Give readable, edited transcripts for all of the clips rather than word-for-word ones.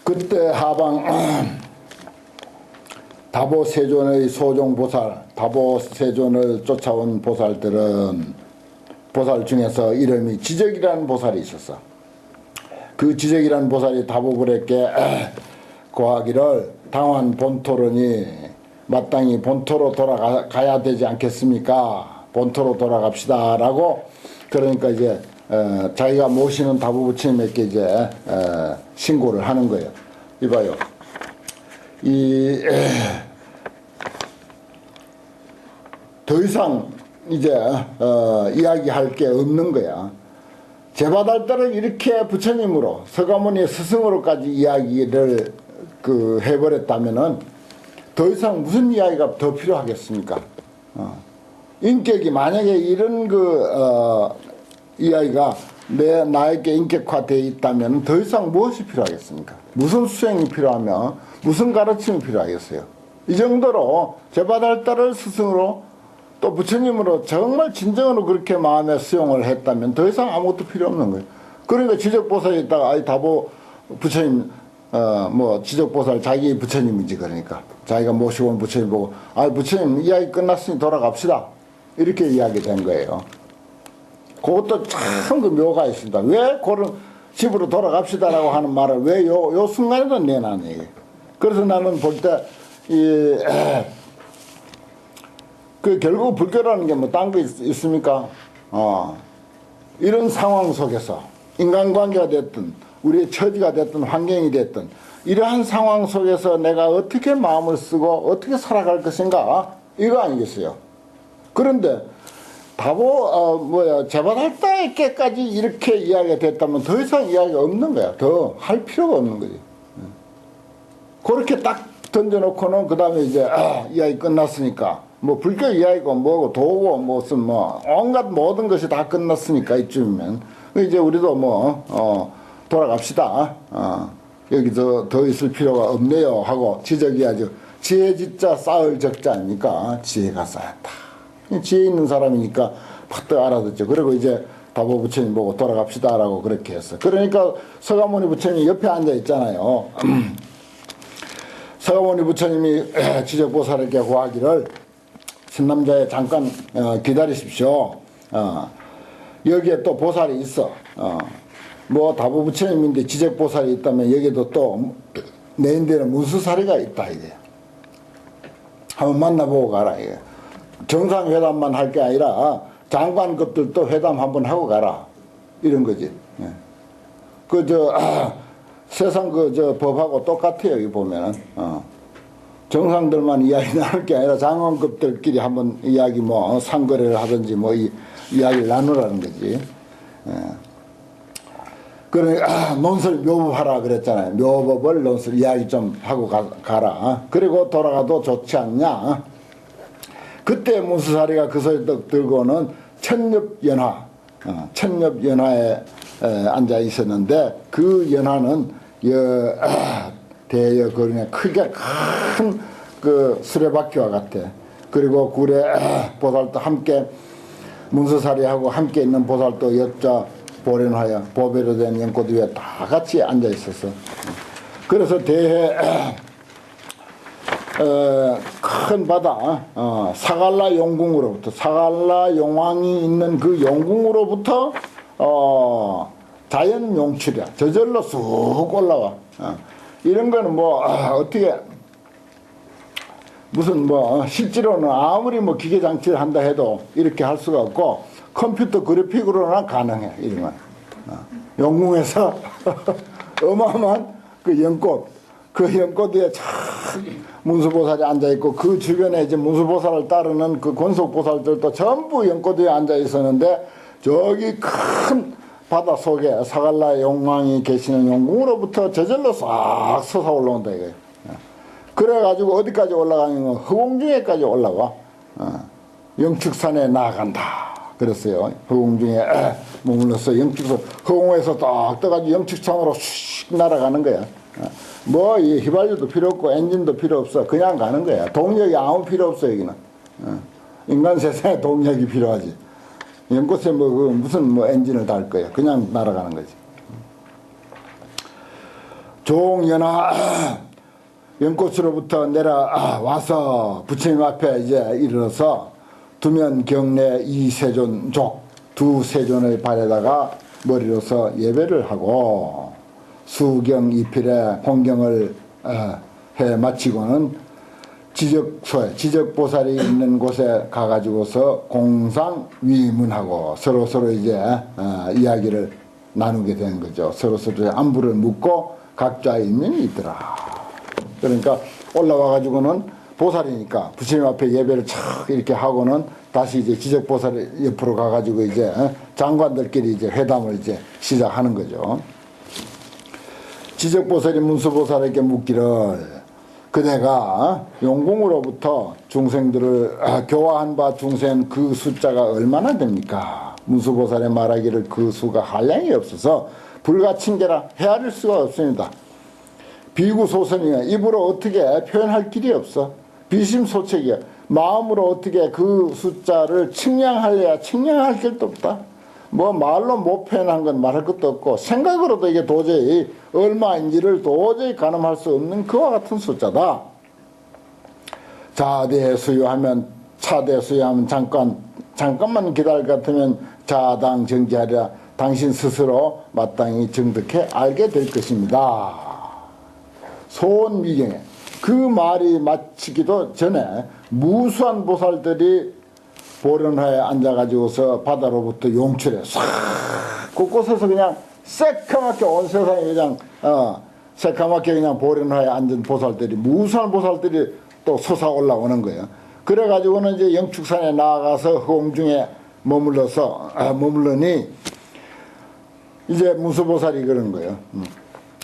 그때 하방 다보세존의 소종보살, 다보세존을 쫓아온 보살들은 보살 중에서 이름이 지적이라는 보살이 있었어. 그 지적이라는 보살이 다보불에게 고하기를 당환 본토론이 마땅히 본토로 돌아가야 되지 않겠습니까? 본토로 돌아갑시다 라고. 그러니까 이제 자기가 모시는 다보부처님에게 이제 신고를 하는 거예요. 이봐요, 더 이상 이제 이야기할 게 없는 거야. 제바달달을 이렇게 부처님으로, 서가모니 스승으로까지 이야기를 해버렸다면은 더 이상 무슨 이야기가 더 필요하겠습니까? 인격이 만약에 이런 이야기가 나에게 인격화되어 있다면 더 이상 무엇이 필요하겠습니까? 무슨 수행이 필요하며 무슨 가르침이 필요하겠어요? 이 정도로 제바달달을 스승으로 또 부처님으로 정말 진정으로 그렇게 마음에 수용을 했다면 더 이상 아무것도 필요 없는 거예요. 그러니까 지적보살이 있다가 다보 부처님 지적보살 자기 부처님이지. 그러니까 자기가 모시고 온 부처님 보고 부처님 이야기 끝났으니 돌아갑시다 이렇게 이야기된 거예요. 그것도 참 묘가 있습니다. 왜 그런 집으로 돌아갑시다라고 하는 말을 왜 요 순간에도 내놨니? 그래서 나는 볼 때 결국 불교라는 게 뭐 딴 거 있습니까? 이런 상황 속에서 인간관계가 됐든 우리의 처지가 됐든 환경이 됐든 이러한 상황 속에서 내가 어떻게 마음을 쓰고 어떻게 살아갈 것인가 이거 아니겠어요? 그런데 제바달달께까지 이렇게 이야기가 됐다면 더 이상 이야기가 없는 거야. 더 할 필요가 없는 거지. 그렇게 딱 던져놓고는 그 다음에 이제 이야기 끝났으니까 뭐 불교 이야기고 뭐고 도고 무슨 온갖 모든 것이 다 끝났으니까 이쯤이면 이제 우리도 돌아갑시다. 여기서 더 있을 필요가 없네요 하고 지적이야죠. 지혜짓자 쌓을 적자 아닙니까? 지혜가 쌓였다. 지혜 있는 사람이니까 팍 알아듣죠. 그리고 이제 다보 부처님 보고 돌아갑시다라고 그렇게 했어. 그러니까 서가모니 부처님이 옆에 앉아 있잖아요. 서가모니 부처님이 지적보살에게 고하기를 신남자에 잠깐 기다리십시오. 여기에 또 보살이 있어. 다보 부처님인데 지적보살이 있다면 여기에도 또 내인데는 문수사리가 있다 이게. 한번 만나보고 가라 이게. 정상회담만 할 게 아니라 장관급들도 회담 한번 하고 가라 이런 거지. 세상 법하고 똑같아요. 여기 보면은 정상들만 이야기 나눌 게 아니라 장관급들끼리 한번 이야기 상거래를 하든지 이야기를 나누라는 거지. 그러니까 논술 묘법하라 그랬잖아요. 묘법을 논술 이야기 좀 하고 가라. 그리고 돌아가도 좋지 않냐. 그때 문수사리가 그 소리 들고는 천엽연화에 앉아 있었는데 그 연화는 그냥 크게 큰 수레바퀴와 같아. 그리고 굴에 보살도 함께 문수사리하고 함께 있는 보살도 역자 보련하여 보배로 된 연꽃 위에 다 같이 앉아 있었어. 그래서 큰 바다 사갈라 용궁으로부터 사갈라 용왕이 있는 그 용궁으로부터 자연 용출이야. 저절로 쑥 올라와. 이런 거는 어떻게 무슨 실제로는 아무리 기계 장치를 한다 해도 이렇게 할 수가 없고 컴퓨터 그래픽으로나 가능해. 이런 건 용궁에서 어마어마한 그 연꽃 위에 참 문수보살이 앉아있고 그 주변에 이제 문수보살을 따르는 그 권속보살들도 전부 연꽃 위에 앉아 있었는데 저기 큰 바다 속에 사갈라 용왕이 계시는 용궁으로부터 저절로 싹 솟아 올라온다 이거예요. 그래가지고 어디까지 올라가는 거 허공중에까지 올라가. 영축산에 나아간다 그랬어요. 허공중에 머물러서 영축산 허공에서 딱 떠가지고 영축산으로 슉 날아가는 거야. 이 휘발유도 필요 없고 엔진도 필요 없어. 그냥 가는 거야. 동력이 아무 필요 없어 여기는. 인간 세상에 동력이 필요하지. 연꽃에 무슨 엔진을 달 거야. 그냥 날아가는 거지. 종연하 연꽃으로부터 내려와서 부처님 앞에 이제 이르러서 두면 경내 이세존족 두 세존의 발에다가 머리로서 예배를 하고 수경 이필에 홍경을 해 마치고는 지적소에 지적보살이 있는 곳에 가가지고서 공상 위문하고 서로 이제 이야기를 나누게 된 거죠. 서로 안부를 묻고 각자의 인연이 있더라. 그러니까 올라와가지고는 보살이니까 부처님 앞에 예배를 착 이렇게 하고는 다시 이제 지적보살 옆으로 가가지고 이제 장관들끼리 이제 회담을 이제 시작하는 거죠. 지적보살이 문수보살에게 묻기를 그대가 용궁으로부터 중생들을 교화한 바 중생 그 숫자가 얼마나 됩니까? 문수보살의 말하기를 그 수가 한량이 없어서 불가칭계라 헤아릴 수가 없습니다. 비구소선이야 입으로 어떻게 표현할 길이 없어. 비심소책이야. 마음으로 어떻게 그 숫자를 측량할래야 측량할 길도 없다. 뭐 말로 못 표현한 건 말할 것도 없고 생각으로도 이게 도저히 얼마인지를 도저히 가늠할 수 없는 그와 같은 숫자다. 자대 수요하면 차대 수요하면 잠깐만 기다릴 것 같으면 자당 정지하랴. 당신 스스로 마땅히 정득해 알게 될 것입니다. 소원미경에 그 말이 마치기도 전에 무수한 보살들이 보련화에 앉아가지고서 바다로부터 용출해 싹 곳곳에서 그냥 새카맣게 온 세상에 그냥 새카맣게 그냥 보련화에 앉은 보살들이 무수한 보살들이 또 솟아 올라오는 거예요. 그래가지고는 이제 영축산에 나아가서 허공중에 머물러니 이제 문수보살이 그런 거예요.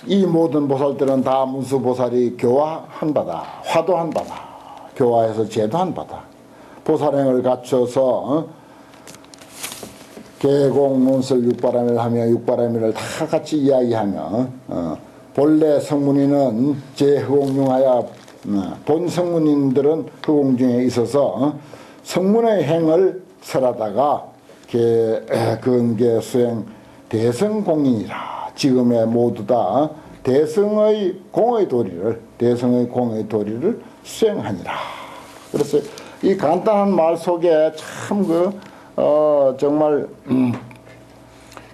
이 모든 보살들은 다 문수보살이 교화한 바다, 화도한 바다, 교화해서 제도한 바다. 보살행을 갖춰서 계공, 문설, 육바라밀을 하며 육바라밀을 다 같이 이야기하며 본래 성문인은 제허공중하여 본 성문인들은 허공중에 있어서 성문의 행을 설하다가 근계 수행 대성공인이라. 지금의 모두 다 대성의 공의 도리를 수행하니라. 그래서 이 간단한 말 속에 참 정말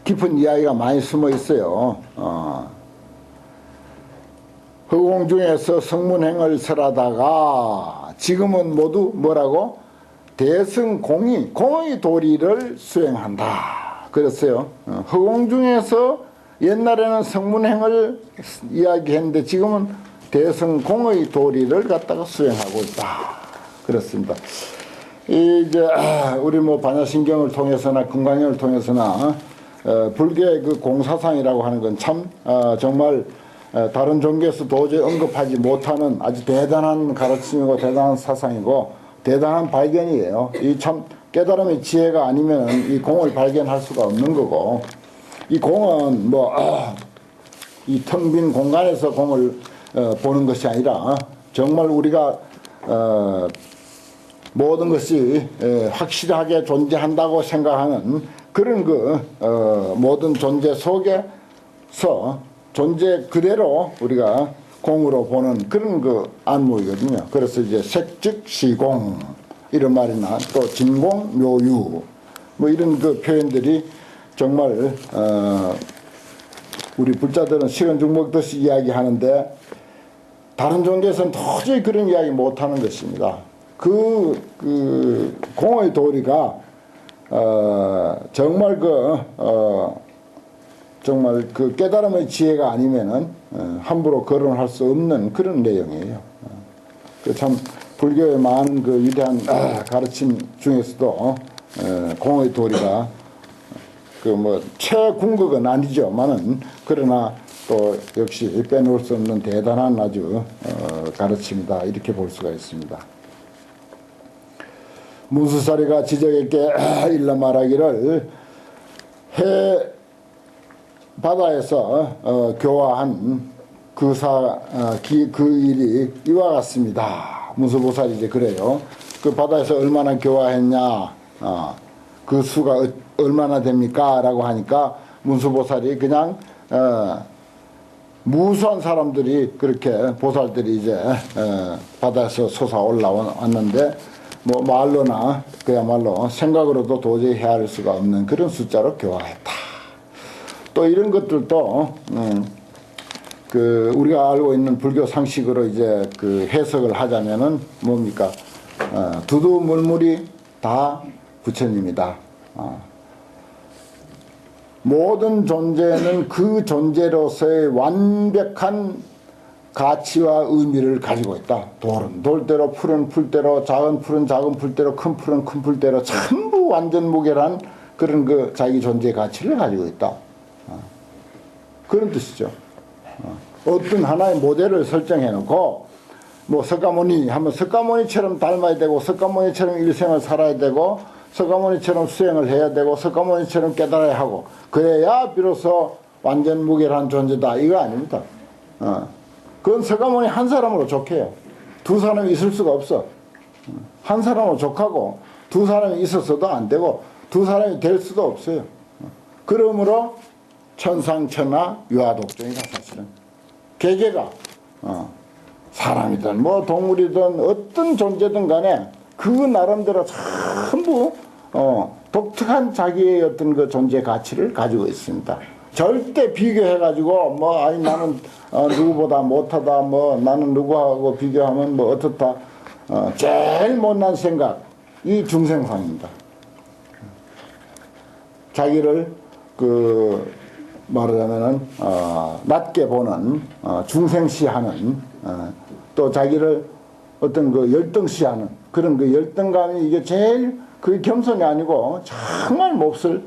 깊은 이야기가 많이 숨어 있어요. 허공중에서 성문행을 설하다가 지금은 모두 뭐라고? 대성공의 도리를 수행한다. 그랬어요. 허공중에서 옛날에는 성문행을 이야기했는데 지금은 대성공의 도리를 갖다가 수행하고 있다. 그렇습니다. 이제 우리 뭐 반야신경을 통해서나 금강경을 통해서나 불교의 그 공사상이라고 하는 건 참 정말 다른 종교에서 도저히 언급하지 못하는 아주 대단한 가르침이고 대단한 사상이고 대단한 발견이에요. 이 참 깨달음의 지혜가 아니면 이 공을 발견할 수가 없는 거고, 이 공은 뭐 이 텅 빈 공간에서 공을 보는 것이 아니라 정말 우리가 모든 것이 확실하게 존재한다고 생각하는 그런 모든 존재 속에서 존재 그대로 우리가 공으로 보는 그런 안목이거든요. 그래서 이제 색즉시공 이런 말이나 또 진공 묘유 뭐 이런 표현들이 정말 우리 불자들은 식은죽 먹듯이 이야기하는데 다른 종교에서는 도저히 그런 이야기 못하는 것입니다. 공의 도리가 정말 정말 깨달음의 지혜가 아니면은 함부로 거론할 수 없는 그런 내용이에요. 참 불교의 많은 위대한 가르침 중에서도 공의 도리가 최궁극은 아니죠만은 그러나 또 역시 빼놓을 수 없는 대단한 아주 가르침이다 이렇게 볼 수가 있습니다. 문수사리가 지적에게 일러 말하기를 바다에서 교화한 그 일이 이와 같습니다. 문수보살이 이제 그래요. 그 바다에서 얼마나 교화했냐, 그 수가 얼마나 됩니까? 라고 하니까 문수보살이 그냥 무수한 사람들이 그렇게 보살들이 이제 바다에서 솟아 올라왔는데 뭐 말로나 그야말로 생각으로도 도저히 헤아릴 수가 없는 그런 숫자로 교화했다. 또 이런 것들도 그 우리가 알고 있는 불교 상식으로 이제 그 해석을 하자면은 뭡니까? 두두물물이 다 부처님이다. 모든 존재는 그 존재로서의 완벽한 가치와 의미를 가지고 있다. 돌은 돌대로, 풀은 풀대로, 작은 풀은 작은 풀대로, 큰 풀은 큰 풀대로 전부 완전 무결한 그런 그 자기 존재의 가치를 가지고 있다. 그런 뜻이죠. 어떤 하나의 모델을 설정해 놓고 뭐 석가모니 하면 석가모니처럼 닮아야 되고 석가모니처럼 일생을 살아야 되고 석가모니처럼 수행을 해야 되고 석가모니처럼 깨달아야 하고 그래야 비로소 완전 무결한 존재다. 이거 아닙니다. 그건 석가모니 한 사람으로 족해요. 두 사람이 있을 수가 없어. 한 사람으로 족하고 두 사람이 있었어도 안 되고 두 사람이 될 수도 없어요. 그러므로 천상천하 유아독존이다. 사실은 개개가 사람이든 뭐 동물이든 어떤 존재든 간에 그 나름대로 전부 독특한 자기의 어떤 그 존재 가치를 가지고 있습니다. 절대 비교해가지고 뭐 아니 나는 누구보다 못하다 뭐 나는 누구하고 비교하면 뭐 어떻다 제일 못난 생각 이 중생상입니다. 자기를 그 말하자면은 낮게 보는 중생시하는 또 자기를 어떤 그 열등시하는 그런 그 열등감이 이게 제일 그 겸손이 아니고 정말 몹쓸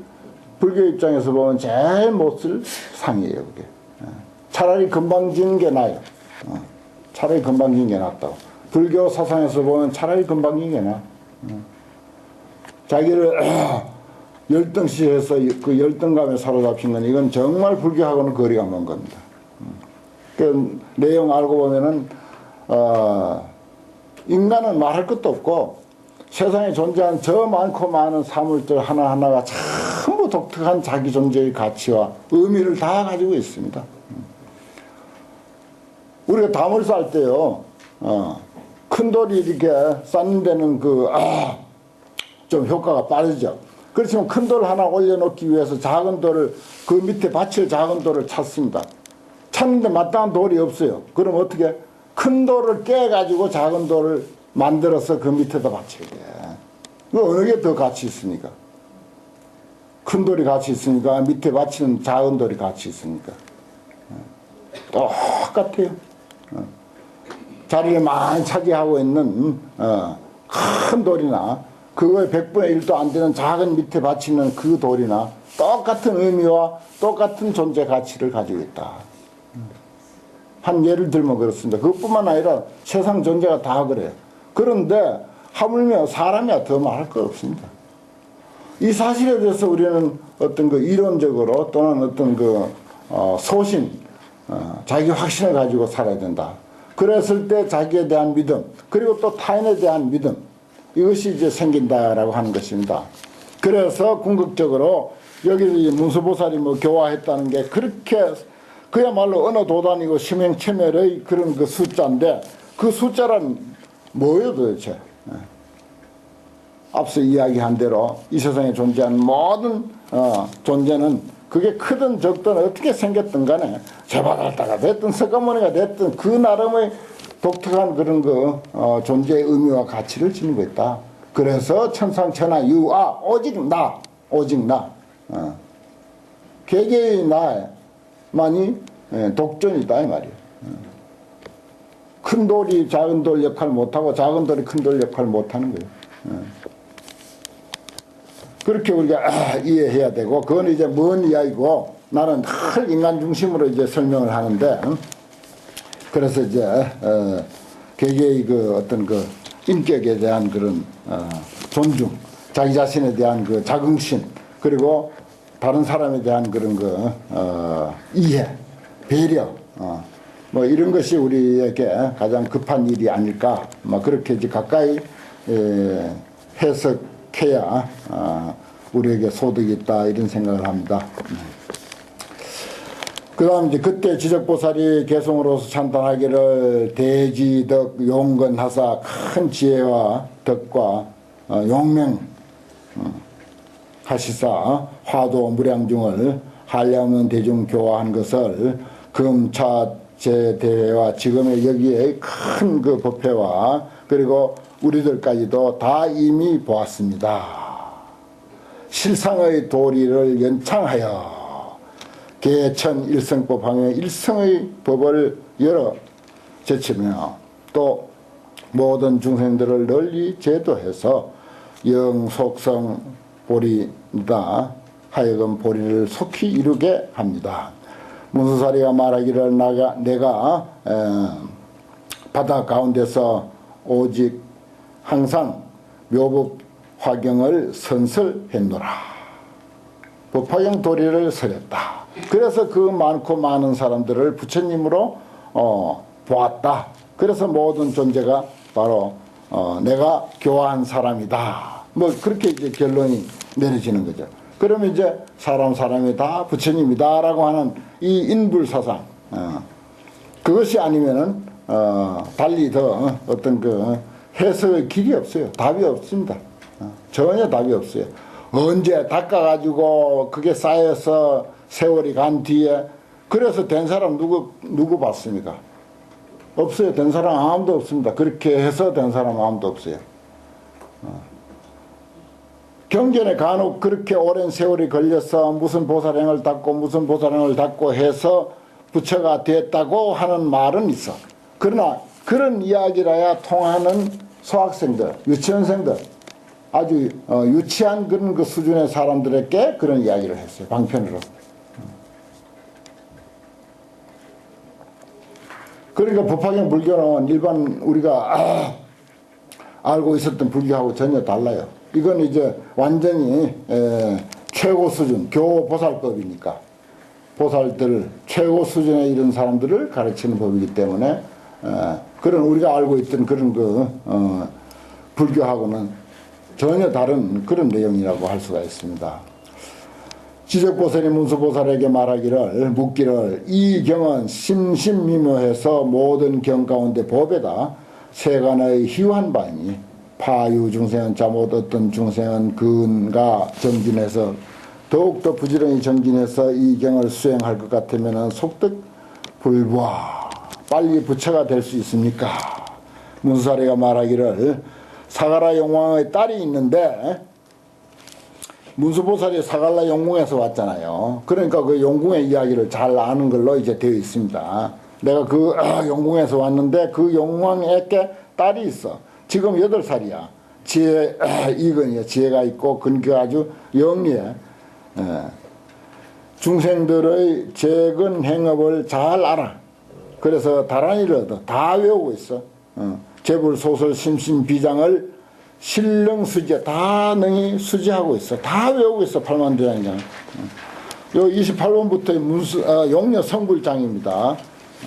불교 입장에서 보면 제일 몹쓸 상이에요. 그게 차라리 건방진 게 나아요. 차라리 건방진 게 낫다고. 불교 사상에서 보면 차라리 건방진 게 나아. 자기를 열등시해서 그 열등감에 사로잡힌 건 이건 정말 불교하고는 거리가 먼 겁니다. 그 내용 알고 보면은 인간은 말할 것도 없고 세상에 존재하는 저 많고 많은 사물들 하나하나가 전부 독특한 자기 존재의 가치와 의미를 다 가지고 있습니다. 우리가 담을 쌀 때요, 큰 돌이 이렇게 쌓는 데는 좀 효과가 빠르죠. 그렇지만 큰 돌 하나 올려놓기 위해서 작은 돌을 그 밑에 받칠 작은 돌을 찾습니다. 찾는데 마땅한 돌이 없어요. 그럼 어떻게? 큰 돌을 깨가지고 작은 돌을 만들어서 그 밑에다 받쳐야 돼. 그 어느 게 더 가치 있습니까? 큰 돌이 가치 있으니까 밑에 받치는 작은 돌이 가치 있으니까. 똑같아요. 자리를 많이 차지하고 있는 큰 돌이나 그거의 100분의 1도 안 되는 작은 밑에 받치는 그 돌이나 똑같은 의미와 똑같은 존재 가치를 가지고 있다. 한 예를 들면 그렇습니다. 그것뿐만 아니라 세상 존재가 다 그래요. 그런데 하물며 사람이야 더 말할 거 없습니다. 이 사실에 대해서 우리는 어떤 그 이론적으로 또는 어떤 그 소신, 자기 확신을 가지고 살아야 된다. 그랬을 때 자기에 대한 믿음, 그리고 또 타인에 대한 믿음, 이것이 이제 생긴다라고 하는 것입니다. 그래서 궁극적으로 여기 문수보살이 뭐 교화했다는 게 그렇게 그야말로 어느 도단이고 심행체멸의 그런 그 숫자인데 그 숫자란 뭐예요 도대체? 앞서 이야기한 대로 이 세상에 존재하는 모든 존재는 그게 크든 적든 어떻게 생겼든 간에 제바달다가 됐든 석가모니가 됐든 그 나름의 독특한 그런 그 존재의 의미와 가치를 지니고 있다. 그래서 천상천하 유아 오직 나 개개의 나만이 독존이다 이 말이에요. 큰 돌이 작은 돌 역할 못하고 작은 돌이 큰 돌 역할 못하는 거예요. 그렇게 우리가 이해해야 되고 그건 이제 먼 이야기고 나는 늘 인간 중심으로 이제 설명을 하는데 그래서 이제 개개의 그 어떤 그 인격에 대한 그런 존중, 자기 자신에 대한 그 자긍심, 그리고 다른 사람에 대한 그런 그 이해, 배려, 뭐 이런 것이 우리에게 가장 급한 일이 아닐까, 뭐 그렇게 이제 가까이 해석해야 우리에게 소득이 있다 이런 생각을 합니다. 그 다음 이제 그때 지적보살이 개송으로서 찬탄하기를 대지덕 용건하사 큰 지혜와 덕과 용명 하시사 화도 무량중을 한량없는 대중 교화한 것을 금차제 대회와 지금의 여기에 큰 그 법회와 그리고 우리들까지도 다 이미 보았습니다. 실상의 도리를 연창하여 개천 일성법 하며 일성의 법을 열어 제치며 또 모든 중생들을 널리 제도해서 영속성 보리다 하여금 보리를 속히 이루게 합니다. 문수사리가 말하기를 내가 바다 가운데서 오직 항상 묘법 화경을 선설했노라. 법화경 도리를 설했다. 그래서 그 많고 많은 사람들을 부처님으로 보았다. 그래서 모든 존재가 바로 내가 교화한 사람이다. 뭐 그렇게 이제 결론이 내려지는 거죠. 그러면 이제 사람이 다 부처님이다라고 하는 이 인불사상 그것이 아니면은 달리 더 어떤 그 해석의 길이 없어요. 답이 없습니다. 전혀 답이 없어요. 언제 닦아가지고 그게 쌓여서 세월이 간 뒤에 그래서 된 사람 누구 봤습니까? 없어요. 된 사람 아무도 없습니다. 그렇게 해서 된 사람 아무도 없어요. 경전에 간혹 그렇게 오랜 세월이 걸려서 무슨 보살행을 닦고 무슨 보살행을 닦고 해서 부처가 됐다고 하는 말은 있어. 그러나 그런 이야기라야 통하는 소학생들, 유치원생들 아주 유치한 그런 그 수준의 사람들에게 그런 이야기를 했어요. 방편으로. 그러니까 법화경 불교는 일반 우리가 알고 있었던 불교하고 전혀 달라요. 이건 이제 완전히 최고 수준 교보살법이니까 보살들 최고 수준에 이른 사람들을 가르치는 법이기 때문에 그런 우리가 알고 있던 그런 그 불교하고는 전혀 다른 그런 내용이라고 할 수가 있습니다. 지적보살이 문수보살에게 말하기를 묻기를 이 경은 심심미묘해서 모든 경 가운데 법에다 세간의 희유한 바이니 파유 중생은 잠옷 어떤 중생은 근가 정진해서 더욱더 부지런히 정진해서 이 경을 수행할 것 같으면 속득 불부하 빨리 부처가 될 수 있습니까? 문수사리가 말하기를 사갈라 용왕의 딸이 있는데 문수보살이 사갈라 용궁에서 왔잖아요. 그러니까 그 용궁의 이야기를 잘 아는 걸로 이제 되어 있습니다. 내가 그 용궁에서 왔는데 그 용왕에게 딸이 있어. 지금 8살이야. 지혜 이건이야. 지혜가 있고 근기가 아주 영리해. 중생들의 재근 행업을 잘 알아. 그래서 다란이를 얻어. 다 외우고 있어. 재불 소설 심신비장을 신릉수지 다 능히 수지하고 있어. 다 외우고 있어. 8만 대장경. 요 28번부터 용녀 성불장입니다.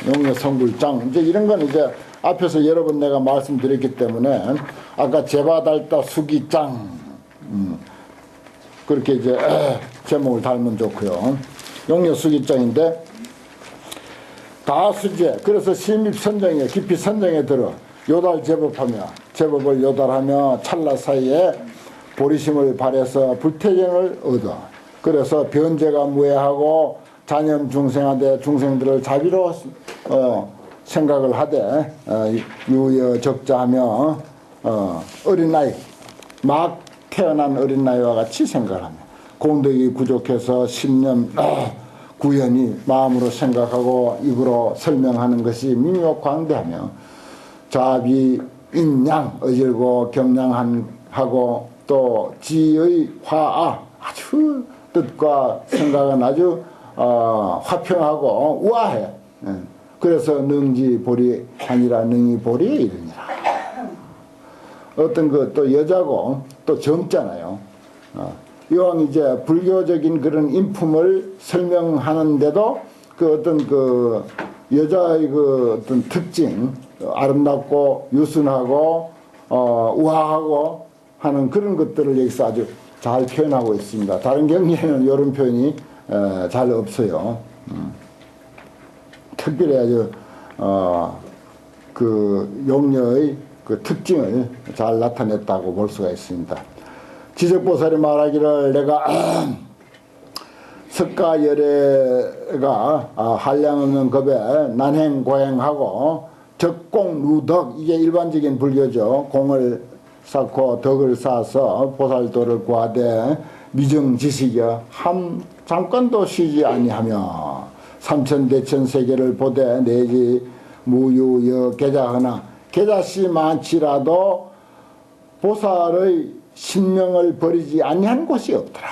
용녀 성불장. 이제 이런 건 이제 앞에서 여러 번 내가 말씀드렸기 때문에 아까 제바달다 수기장 그렇게 이제 제목을 달면 좋고요. 용녀 수기장인데 다 수지해. 그래서 심입 선정에 깊이 선정에 들어 요달 제법하며 제법을 요달하며 찰나 사이에 보리심을 발해서 불태경을 얻어. 그래서 변제가 무해하고 잔염 중생한테 중생들을 자비로 생각을 하되 유여 적자하며 어린 나이 막 태어난 어린 나이와 같이 생각을 하며 공덕이 부족해서 신념 구현이 마음으로 생각하고 입으로 설명하는 것이 미묘광대하며 자비 인양 어질고 경량하고 또 지의 화아 아주 뜻과 생각은 아주 화평하고 우아해. 그래서 능지보리 아니라 능이보리에 이르니라. 어떤 그 또 여자고 또 젊잖아요. 이왕 이제 불교적인 그런 인품을 설명하는데도 그 어떤 그 여자의 그 어떤 특징 아름답고 유순하고 우아하고 하는 그런 것들을 여기서 아주 잘 표현하고 있습니다. 다른 경기에는 이런 표현이 잘 없어요. 특별히 아주 그 용녀의 그 특징을 잘 나타냈다고 볼 수가 있습니다. 지적보살이 말하기를 내가 석가열애가 한량없는 겁에 난행고행하고 적공루덕, 이게 일반적인 불교죠. 공을 쌓고 덕을 쌓아서 보살도를 구하되 미정지식여 잠깐도 쉬지 아니하며 삼천대천세계를 보되 내지 무유여 계자하나 계자씨 많지라도 보살의 신명을 버리지 아니한 곳이 없더라.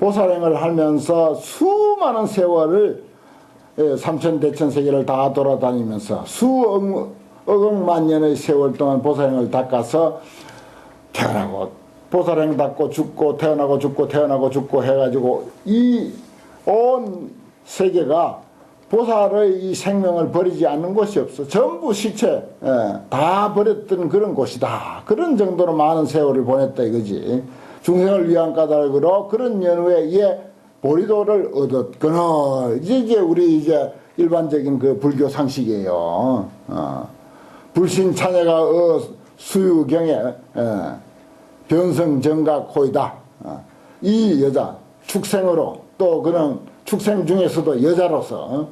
보살행을 하면서 수많은 세월을 삼천대천세계를 다 돌아다니면서 수억만 년의 세월 동안 보살행을 닦아서 태어나고 보살행 닦고 죽고 태어나고 죽고 태어나고 죽고 해가지고 이 온 세계가 보살의 이 생명을 버리지 않는 곳이 없어. 전부 시체 다 버렸던 그런 곳이다. 그런 정도로 많은 세월을 보냈다 이거지. 중생을 위한 까닭으로 그런 연후에 이에 보리도를 얻었거늘. 이제 우리 이제 일반적인 그 불교 상식이에요. 불신 찬야가 수유경에 변성정각호이다. 이 여자 축생으로 또 그런 축생 중에서도 여자로서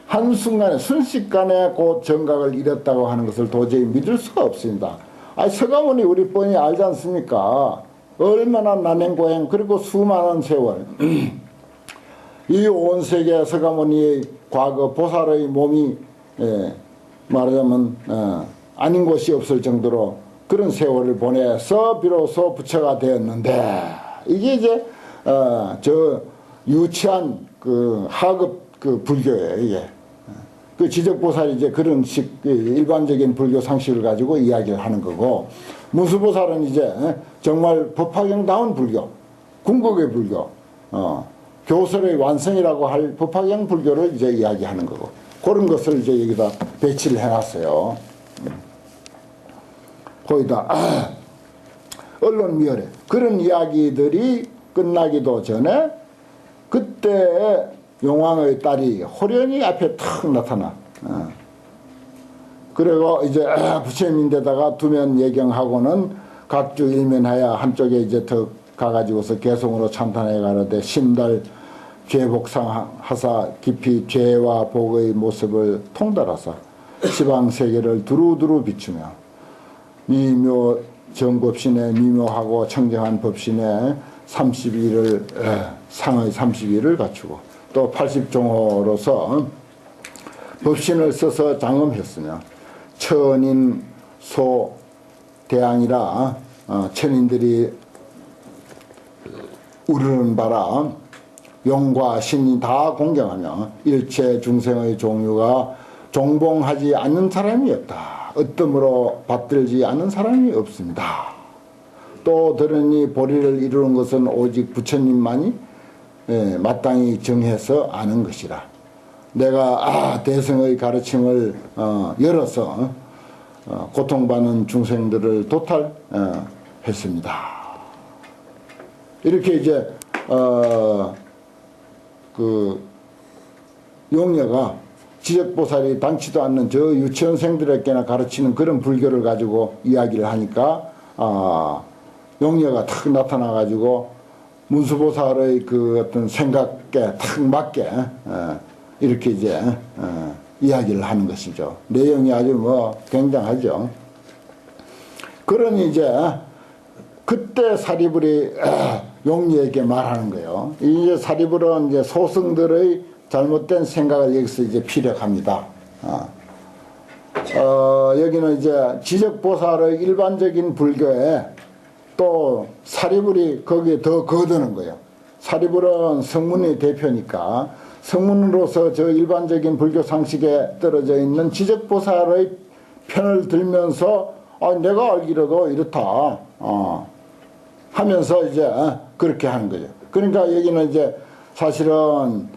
한순간에 순식간에 그 정각을 잃었다고 하는 것을 도저히 믿을 수가 없습니다. 서가모니 우리 뻔히 알지 않습니까? 얼마나 난행고행 그리고 수많은 세월 이 온 세계 서가모니의 과거 보살의 몸이 말하자면 아닌 곳이 없을 정도로 그런 세월을 보내서 비로소 부처가 되었는데 이게 이제 저 유치한 그 하급 그 불교예요 이게. 그 지적보살이 이제 그런 일반적인 불교 상식을 가지고 이야기를 하는 거고, 문수보살은 이제 정말 법화경다운 불교, 궁극의 불교, 교설의 완성이라고 할 법화경 불교를 이제 이야기하는 거고, 그런 것을 이제 여기다 배치를 해놨어요. 거기다 언론미열에 그런 이야기들이 끝나기도 전에 그때 용왕의 딸이 호련히 앞에 탁 나타나. 그리고 이제 부처님인데다가 두면 예경하고는 각주 일면하여 한쪽에 이제 더 가가지고서 개성으로 찬탄해 가로되 신달 죄복상하사 깊이 죄와 복의 모습을 통달하사 시방세계를 두루두루 비추며 미묘 정법신에 미묘하고 청정한 법신에 32를 상의 32를 갖추고 또 80종호로서 법신을 써서 장엄했으며 천인 소 대왕이라 천인들이 우르는 바라 용과 신이 다 공경하며 일체 중생의 종류가 종봉하지 않는 사람이 없다. 어뜸으로 받들지 않는 사람이 없습니다. 또 들으니 보리를 이루는 것은 오직 부처님만이 마땅히 정해서 아는 것이라. 내가 대승의 가르침을 열어서 고통받는 중생들을 도탈했습니다. 이렇게 이제 그 용녀가 지적보살이 당치도 않는 저 유치원생들에게나 가르치는 그런 불교를 가지고 이야기를 하니까 용녀가 탁 나타나 가지고 문수보살의 그 어떤 생각에 탁 맞게 이렇게 이제 이야기를 하는 것이죠. 내용이 아주 뭐 굉장하죠. 그러니 이제 그때 사리불이 용녀에게 말하는 거예요. 이제 사리불은 이제 소승들의 잘못된 생각을 여기서 이제 피력합니다. 여기는 이제 지적보살의 일반적인 불교에 또 사리불이 거기에 더 거드는 거예요. 사리불은 성문의 대표니까 성문으로서 저 일반적인 불교 상식에 떨어져 있는 지적보살의 편을 들면서 내가 알기로도 이렇다 하면서 이제 그렇게 하는 거죠. 그러니까 여기는 이제 사실은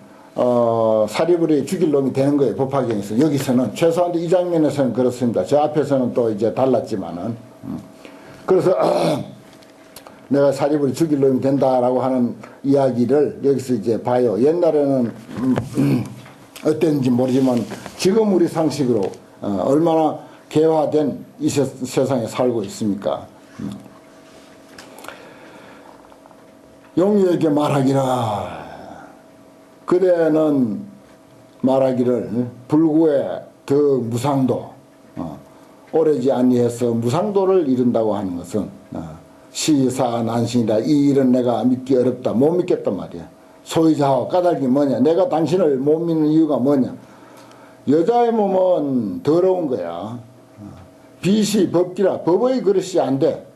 사리불이 죽일 놈이 되는 거예요. 법화경에서. 여기서는 최소한 이 장면에서는 그렇습니다. 저 앞에서는 또 이제 달랐지만은 그래서 내가 사리불이 죽일 놈이 된다라고 하는 이야기를 여기서 이제 봐요. 옛날에는 어땠는지 모르지만 지금 우리 상식으로 얼마나 개화된 이 세상에 살고 있습니까? 용유에게 말하기라. 그대는 말하기를 불구에 더 무상도 오래지 아니해서 무상도를 이룬다고 하는 것은 시사 난신이다. 이 일은 내가 믿기 어렵다. 못 믿겠단 말이야. 소유자와 까닭이 뭐냐. 내가 당신을 못 믿는 이유가 뭐냐. 여자의 몸은 더러운 거야. 빛이 법기라. 법의 그릇이 안 돼.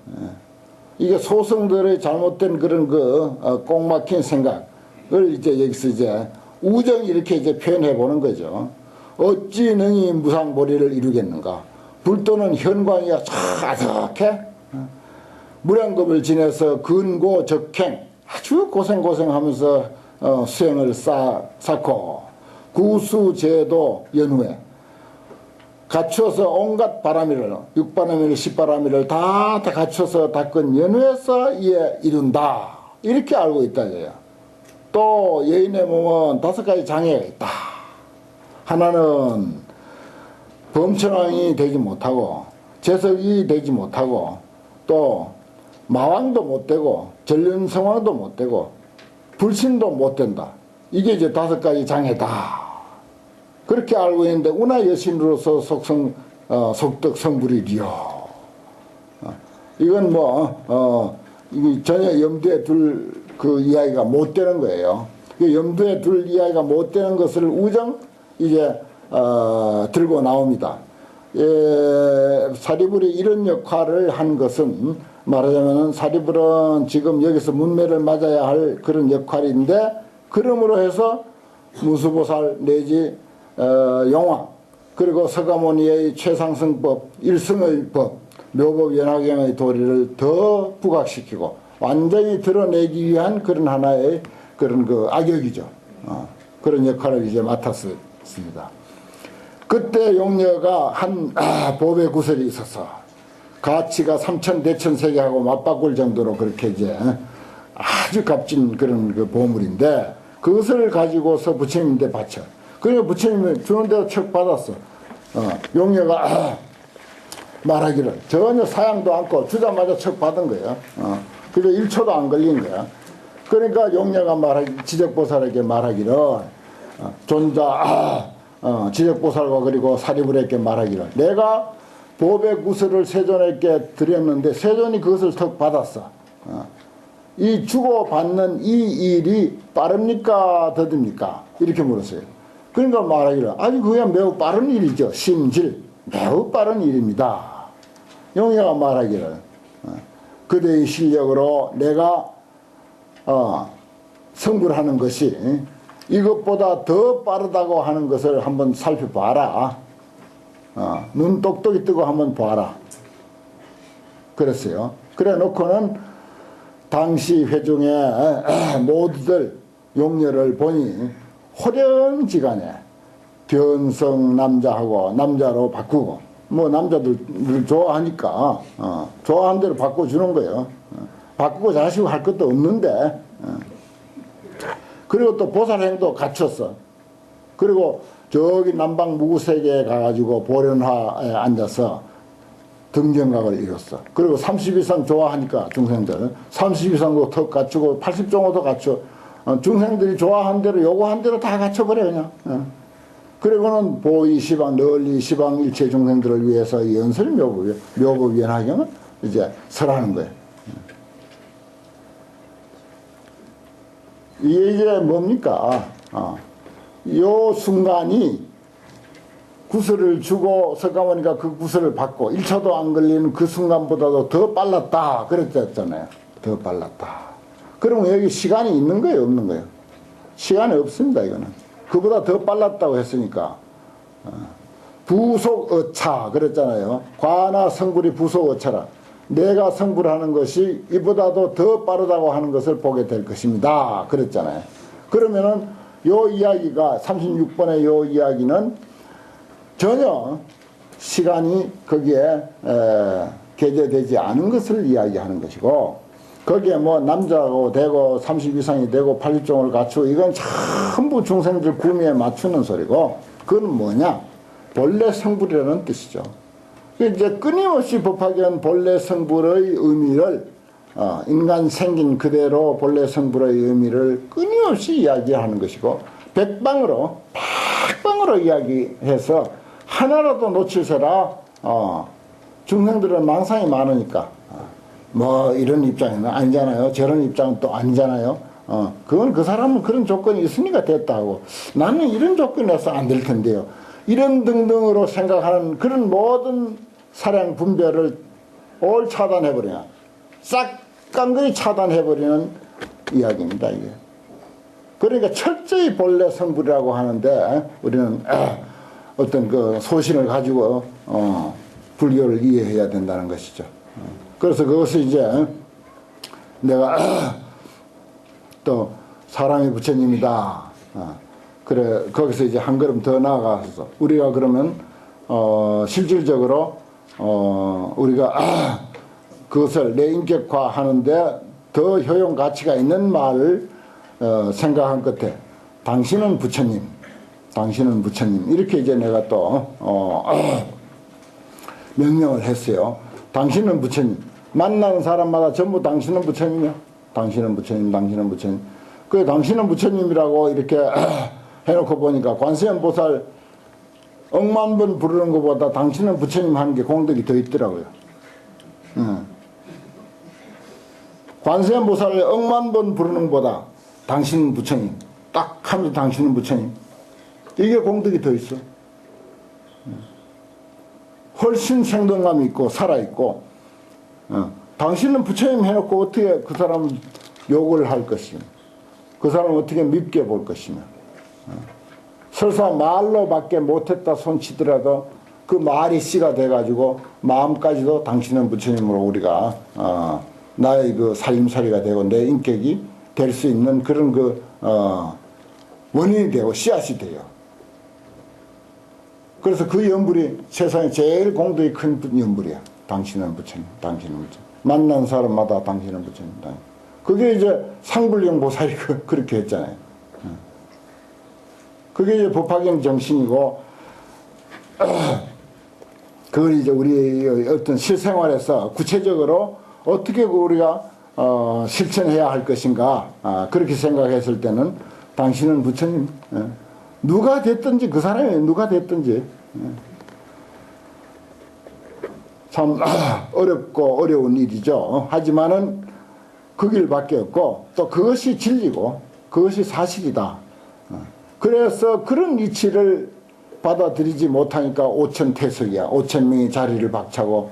이게 소성들의 잘못된 그런 꼭 막힌 생각을 이제 여기서 이제 우정 이렇게 이제 표현해 보는 거죠. 어찌 능히 무상보리를 이루겠는가. 불도는 현광이야 아득해. 무량겁을 지내서 근고 적행 아주 고생하면서 수행을 쌓고 구수제도 연후에 갖추어서 온갖 바람이를 육바람이를 십바람이를 다 갖춰서 닦은 연후에서 이에 이룬다. 이렇게 알고 있다. 또 여인의 몸은 5가지 장애가 있다. 하나는 범천왕이 되지 못하고 재석이 되지 못하고 또 마왕도 못 되고 전륜성왕도 못 되고 불신도 못 된다. 이게 이제 5가지 장애다. 그렇게 알고 있는데 운하 여신으로서 속덕 성불이리요. 이건 이거 전혀 염두에 둘 그 이야기가 못 되는 거예요. 염두에 둘 이야기가 못 되는 것을 우정 이제 들고 나옵니다. 사리불이 이런 역할을 한 것은 말하자면 사리불은 지금 여기서 문매를 맞아야 할 그런 역할인데 그러므로 해서 무수보살 내지 용왕 그리고 서가모니의 최상승법 일승의 법 묘법 연화경의 도리를 더 부각시키고 완전히 드러내기 위한 그런 하나의 그런 악역이죠. 그런 역할을 이제 맡았습니다. 그때 용녀가 한 보배 구설이 있어서 가치가 3,000대천세계하고 맞바꿀 정도로 그렇게 이제 아주 값진 그런 보물인데 그것을 가지고서 부처님한테 바쳐. 그러니까 부처님이 주는 대로 척 받았어. 용녀가 말하기를 전혀 사양도 않고 주자마자 척 받은 거예요. 그래서 1초도 안 걸린 거야. 그러니까 용녀가 지적보살에게 말하기를 존자 지적보살과 그리고 사리불에게 말하기를 내가 보배구슬을 세존에게 드렸는데 세존이 그것을 턱 받았어. 이 주고받는 이 일이 빠릅니까 더딥니까? 이렇게 물었어요. 그러니까 말하기를 아주 그냥 매우 빠른 일이죠. 심질 매우 빠른 일입니다. 용녀가 말하기를 그대의 실력으로 내가 성불하는 것이 이것보다 더 빠르다고 하는 것을 한번 살펴봐라. 눈 똑똑히 뜨고 한번 봐라. 그랬어요. 그래 놓고는 당시 회중에 모두들 용녀를 보니 호련지간에 변성 남자하고 남자로 바꾸고 남자들 좋아하니까 좋아하는 대로 바꿔주는 거예요. 바꾸고 자시고 할 것도 없는데 그리고 또 보살행도 갖췄어. 그리고 저기 남방 무구세계에 가가지고 보련화에 앉아서 등정각을 이뤘어. 그리고 30 이상 좋아하니까 중생들 30 이상도 턱 갖추고 80종호도 갖추고 중생들이 좋아한 대로 요구한 대로 다 갖춰버려 그냥. 그리고는 보이 시방 널리 시방 일체 중생들을 위해서 연설 묘법 연화경을 이제 설하는 거예요. 이게 뭡니까? 요 순간이 구슬을 주고 석가모니가 그 구슬을 받고 1초도 안 걸리는 그 순간보다도 더 빨랐다 그랬잖아요. 더 빨랐다. 그러면 여기 시간이 있는 거예요 없는 거예요? 시간이 없습니다. 이거는 그보다 더 빨랐다고 했으니까 부속어차 그랬잖아요. 과나 성불이 부속어차라. 내가 성불하는 것이 이보다도 더 빠르다고 하는 것을 보게 될 것입니다. 그랬잖아요. 그러면은 요 이야기가 36번의 요 이야기는 전혀 시간이 거기에 게재되지 않은 것을 이야기하는 것이고 거기에 뭐 남자고 되고 30 이상이 되고 8일종을 갖추고 이건 전부 중생들 구미에 맞추는 소리고 그건 뭐냐? 본래 성불이라는 뜻이죠. 이제 끊임없이 법화경 본래 성불의 의미를 인간 생긴 그대로 본래 성불의 의미를 끊임없이 이야기하는 것이고 백방으로 이야기해서 하나라도 놓칠세라 중생들은 망상이 많으니까 뭐 이런 입장은 아니잖아요. 저런 입장은 또 아니잖아요. 그건 그 사람은 그런 조건이 있으니까 됐다 하고 나는 이런 조건이라서 안 될 텐데요. 이런 등등으로 생각하는 그런 모든 사량 분별을 올 차단해버리냐. 싹 깡그리 차단해버리는 이야기입니다. 이게. 그러니까 철저히 본래 성불이라고 하는데 우리는 어떤 그 소신을 가지고 불교를 이해해야 된다는 것이죠. 그래서 그것을 이제 내가 또 사람이 부처님이다. 그래 거기서 이제 한 걸음 더 나아가서 우리가 그러면 실질적으로 우리가 그것을 내인격화하는데 더 효용 가치가 있는 말을 생각한 끝에 당신은 부처님, 당신은 부처님 이렇게 이제 내가 또 명령을 했어요. 당신은 부처님. 만나는 사람마다 전부 당신은 부처님이야. 당신은 부처님, 당신은 부처님. 그 당신은 부처님이라고 이렇게 해놓고 보니까 관세음보살 억만 번 부르는 것보다 당신은 부처님 하는 게 공덕이 더 있더라고요. 관세음보살을 억만 번 부르는 것보다 당신은 부처님. 딱 하면 당신은 부처님. 이게 공덕이 더 있어. 훨씬 생동감이 있고 살아있고 당신은 부처님 해놓고 어떻게 그 사람 욕을 할 것이며 그 사람 어떻게 밉게 볼 것이며 설사 말로밖에 못했다 손치더라도 그 말이 씨가 돼가지고 마음까지도 당신은 부처님으로 우리가 나의 그 살림살이가 되고 내 인격이 될 수 있는 그런 그 원인이 되고 씨앗이 돼요. 그래서 그 연불이 세상에 제일 공덕이 큰 연불이야. 당신은 부처님, 당신은 부처님. 만난 사람마다 당신은 부처님. 그게 이제 상불경 보살이 그렇게 했잖아요. 그게 이제 법화경 정신이고, 그걸 이제 우리 어떤 실생활에서 구체적으로 어떻게 우리가 실천해야 할 것인가, 그렇게 생각했을 때는 당신은 부처님. 누가 됐든지 그 사람이 누가 됐든지 참 어렵고 어려운 일이죠. 하지만은 그 길밖에 없고 또 그것이 진리고 그것이 사실이다. 그래서 그런 이치를 받아들이지 못하니까 5천 태석이야. 5천 명이 자리를 박차고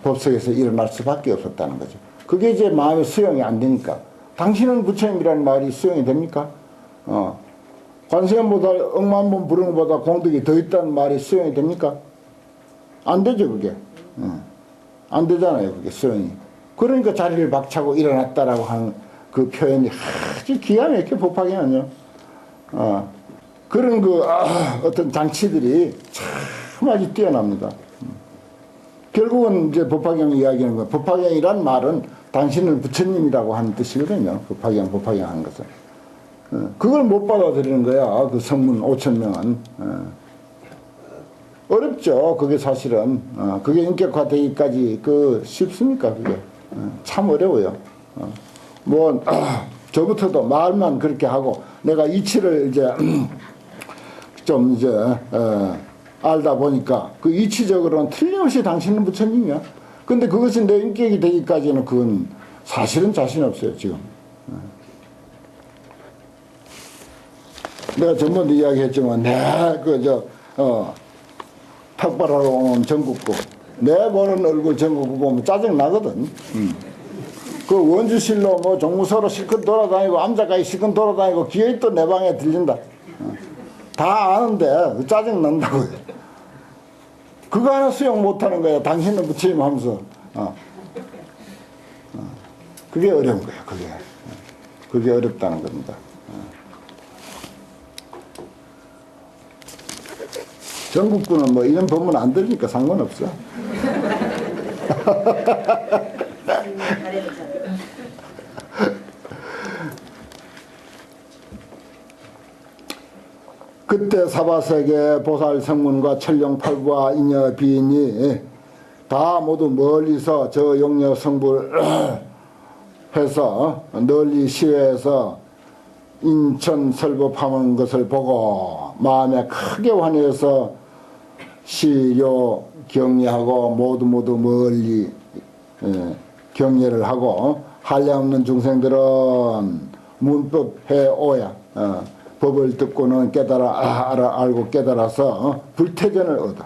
법석에서 일어날 수밖에 없었다는 거죠. 그게 이제 마음의 수용이 안 되니까. 당신은 부처님이라는 말이 수용이 됩니까? 관세음보살 억만 번 부르는 것보다 공덕이 더 있다는 말이 수용이 됩니까? 안 되죠, 그게. 안 되잖아요, 그게 수용이. 그러니까 자리를 박차고 일어났다라고 하는 그 표현이 아주 기가 막히게 법화경은요. 그런 그 어떤 장치들이 참 아주 뛰어납니다. 결국은 이제 법화경 이야기하는 거예요. 법화경이란 말은 당신은 부처님이라고 하는 뜻이거든요. 법화경 하는 것은. 그걸 못 받아들이는 거야. 그 성문 5천 명은. 어렵죠. 그게 사실은. 그게 인격화되기까지 쉽습니까? 그게. 참 어려워요. 저부터도 말만 그렇게 하고 내가 이치를 이제 좀 이제 알다 보니까 그 이치적으로는 틀림없이 당신은 부처님이야. 근데 그것이 내 인격이 되기까지는 그건 사실은 자신 없어요, 지금. 내가 전번도 이야기했지만, 탁발하러 오는 전국구. 내 보는 얼굴 전국구 보면 짜증나거든. 그 원주실로 뭐 종무소로 실컷 돌아다니고, 암자까지 실컷 돌아다니고, 기어이 또 내 방에 들린다. 다 아는데, 짜증난다고. 그거 하나 수용 못하는 거야. 당신은 부처님 하면서. 그게 어려운 거야, 그게. 그게 어렵다는 겁니다. 전국구는 뭐 이런 법문 안 들으니까 상관없어. 그때 사바세계 보살 성문과 천룡팔부와 이녀 비인이 다 모두 멀리서 저 용녀 성불 해서 널리 시외해서 인천 설법하는 것을 보고 마음에 크게 환해서 시료 경례하고 모두 멀리 경례를 하고 한량없는 중생들은 문법 해오야 법을 듣고는 알고 깨달아서 불태전을 얻어.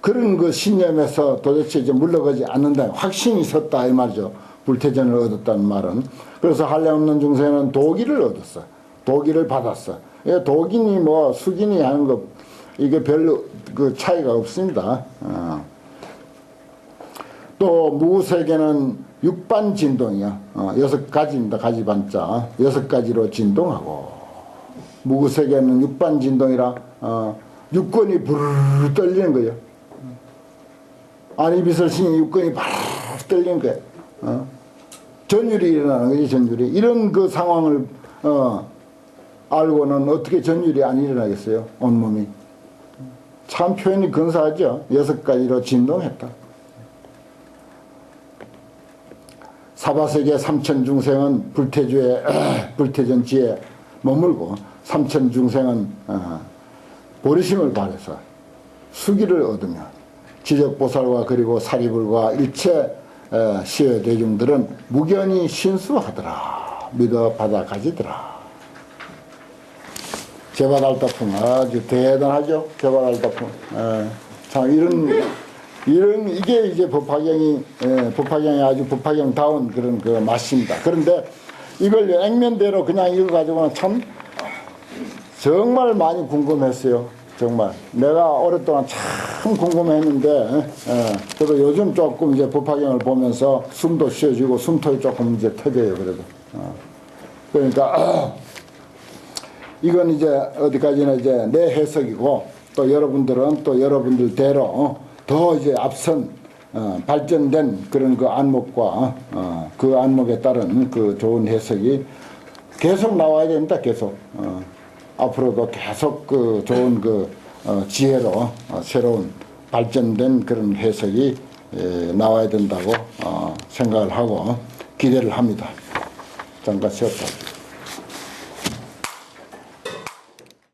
그런 그 신념에서 도대체 이제 물러가지 않는다. 확신이 섰다 이 말이죠. 불태전을 얻었다는 말은. 그래서 한량없는 중생은 도기를 얻었어. 도기를 받았어. 도기니 뭐 수기니 하는 거 이게 별로 그 차이가 없습니다. 또 무세계는 육반 진동이야. 6가지입니다. 가지반자 6가지로 진동하고, 무세계는 육반 진동이라 육권이 부르르 떨리는 거예요. 아니비설신이 육권이 바로 떨리는 거예요. 전율이 일어나는 거지. 전율이 이런 그 상황을 알고는 어떻게 전율이 안 일어나겠어요? 온몸이. 참 표현이 근사하죠. 6가지로 진동했다. 사바세계 삼천중생은 불태전지에 머물고, 삼천중생은 보리심을 발해서 수기를 얻으며 지적보살과 그리고 사리불과 일체 시외 대중들은 무견히 신수하더라. 믿어 받아 가지더라. 제바달다품 아주 대단하죠. 제바달다품. 참 이게 이제 법화경이 아주 법화경다운 그런 그 맛입니다. 그런데 이걸 액면대로 그냥 이거 가지고는 참 정말 많이 궁금했어요. 정말 내가 오랫동안 참 궁금했는데 저도 요즘 조금 이제 법화경을 보면서 숨도 쉬어지고 숨통이 조금 이제 터져요. 그래도 그러니까 이건 이제 어디까지나 이제 내 해석이고, 또 여러분들은 또 여러분들대로 더 이제 앞선 발전된 그런 그 안목과 그 안목에 따른 그 좋은 해석이 계속 나와야 됩니다. 계속 앞으로도 계속 그 좋은 그 지혜로 새로운 발전된 그런 해석이 나와야 된다고 생각을 하고 기대를 합니다. 잠깐 쉬었다.